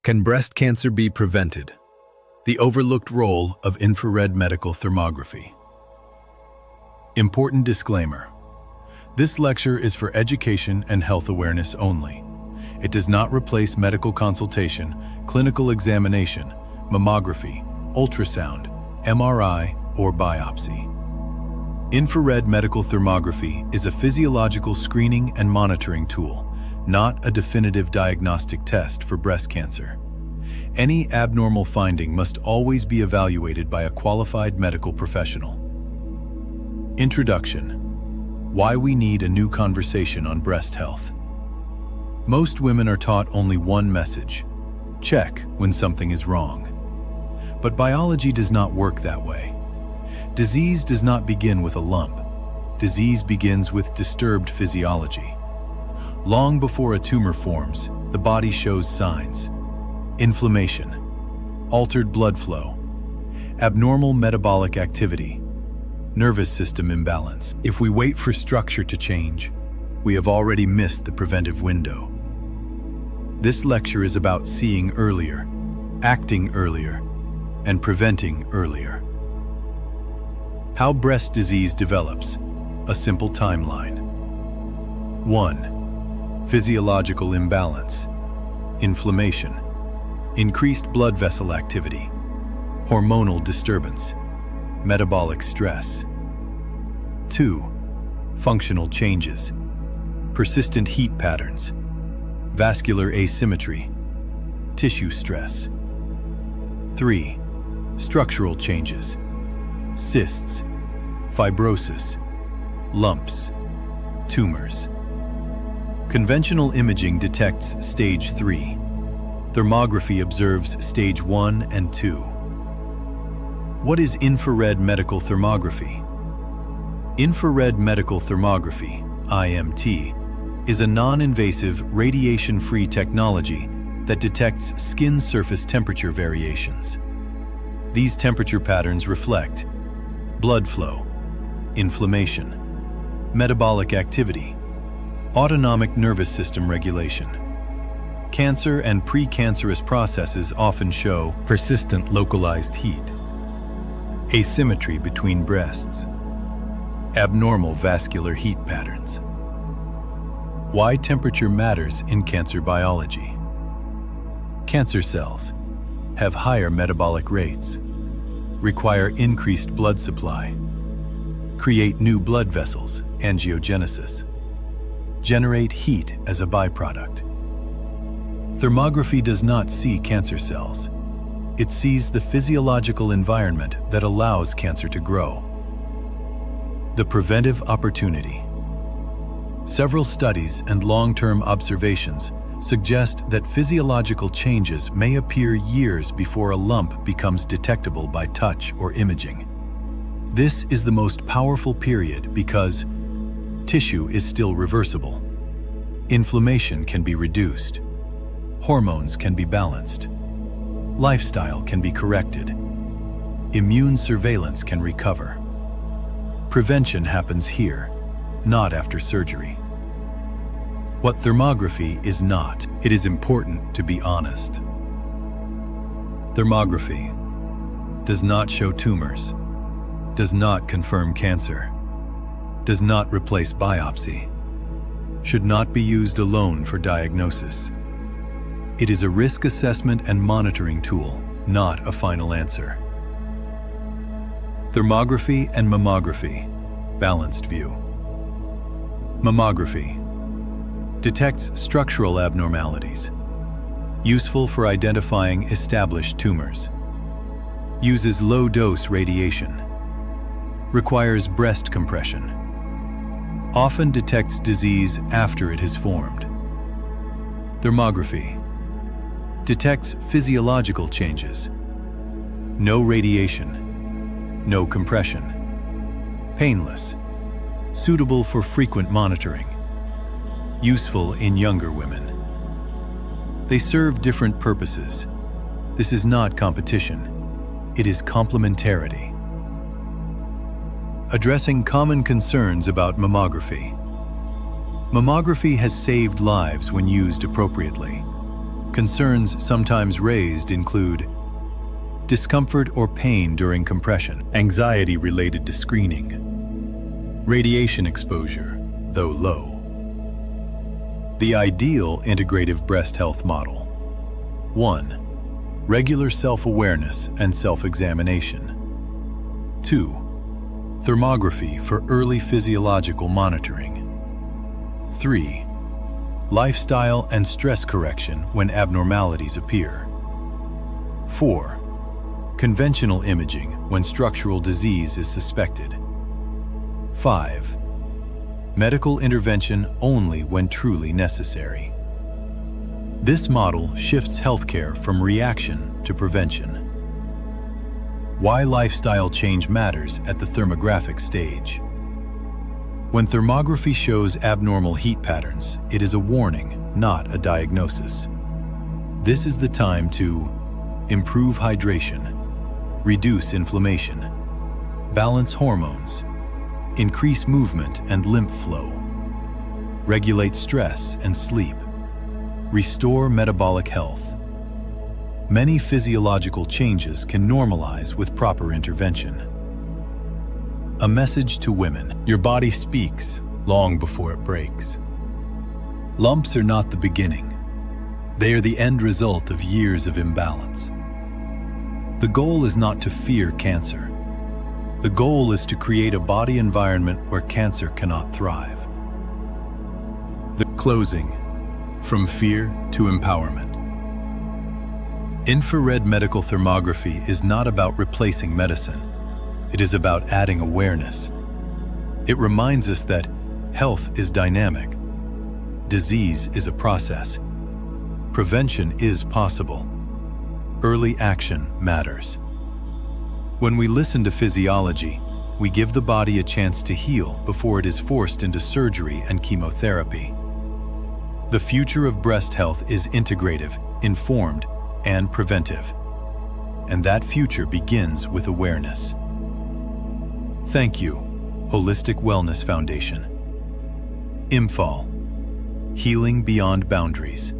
Can breast cancer be prevented? The overlooked role of infrared medical thermography. Important disclaimer. This lecture is for education and health awareness only. It does not replace medical consultation, clinical examination, mammography, ultrasound, MRI, or biopsy. Infrared medical thermography is a physiological screening and monitoring tool, not a definitive diagnostic test for breast cancer. Any abnormal finding must always be evaluated by a qualified medical professional. Introduction. Why we need a new conversation on breast health. Most women are taught only one message: check when something is wrong. But biology does not work that way. Disease does not begin with a lump. Disease begins with disturbed physiology. Long before a tumor forms, the body shows signs: inflammation, altered blood flow, abnormal metabolic activity, nervous system imbalance. If we wait for structure to change, we have already missed the preventive window. This lecture is about seeing earlier, acting earlier, and preventing earlier. How breast disease develops. A simple timeline. 1. Physiological imbalance. Inflammation. Increased blood vessel activity. Hormonal disturbance. Metabolic stress. 2. Functional changes. Persistent heat patterns. Vascular asymmetry. Tissue stress. 3. Structural changes. Cysts, fibrosis, lumps, tumors. Conventional imaging detects stage 3. Thermography observes stage 1 and 2. What is infrared medical thermography? Infrared medical thermography, IMT, is a non-invasive, radiation-free technology that detects skin surface temperature variations. These temperature patterns reflect blood flow, inflammation, metabolic activity, autonomic nervous system regulation. Cancer and precancerous processes often show persistent localized heat, asymmetry between breasts, abnormal vascular heat patterns. Why temperature matters in cancer biology. Cancer cells have higher metabolic rates, require increased blood supply, create new blood vessels, angiogenesis, generate heat as a byproduct. Thermography does not see cancer cells. It sees the physiological environment that allows cancer to grow. The preventive opportunity. Several studies and long-term observations suggest that physiological changes may appear years before a lump becomes detectable by touch or imaging. This is the most powerful period because tissue is still reversible. Inflammation can be reduced. Hormones can be balanced. Lifestyle can be corrected. Immune surveillance can recover. Prevention happens here, not after surgery. What thermography is not. It is important to be honest. Thermography does not show tumors, does not confirm cancer, does not replace biopsy, should not be used alone for diagnosis. It is a risk assessment and monitoring tool, not a final answer. Thermography and mammography, balanced view. Mammography detects structural abnormalities, useful for identifying established tumors, uses low-dose radiation, requires breast compression, often detects disease after it has formed. Thermography detects physiological changes, no radiation, no compression, painless, suitable for frequent monitoring, useful in younger women. They serve different purposes. This is not competition. It is complementarity. Addressing common concerns about mammography. Mammography has saved lives when used appropriately. Concerns sometimes raised include discomfort or pain during compression, anxiety related to screening, radiation exposure, though low. The ideal integrative breast health model. 1. Regular self-awareness and self-examination. 2. Thermography for early physiological monitoring. 3. Lifestyle and stress correction when abnormalities appear. 4. Conventional imaging when structural disease is suspected. 5. Medical intervention only when truly necessary. This model shifts healthcare from reaction to prevention. Why lifestyle change matters at the thermographic stage. When thermography shows abnormal heat patterns, it is a warning, not a diagnosis. This is the time to improve hydration, reduce inflammation, balance hormones, increase movement and lymph flow, regulate stress and sleep, restore metabolic health. Many physiological changes can normalize with proper intervention. A message to women: your body speaks long before it breaks. Lumps are not the beginning. They are the end result of years of imbalance. The goal is not to fear cancer. The goal is to create a body environment where cancer cannot thrive. The closing, from fear to empowerment. Infrared medical thermography is not about replacing medicine. It is about adding awareness. It reminds us that health is dynamic. Disease is a process. Prevention is possible. Early action matters. When we listen to physiology, we give the body a chance to heal before it is forced into surgery and chemotherapy. The future of breast health is integrative, informed, and preventive. And that future begins with awareness. Thank you, Holistic Wellness Foundation. IMFAL, Healing Beyond Boundaries.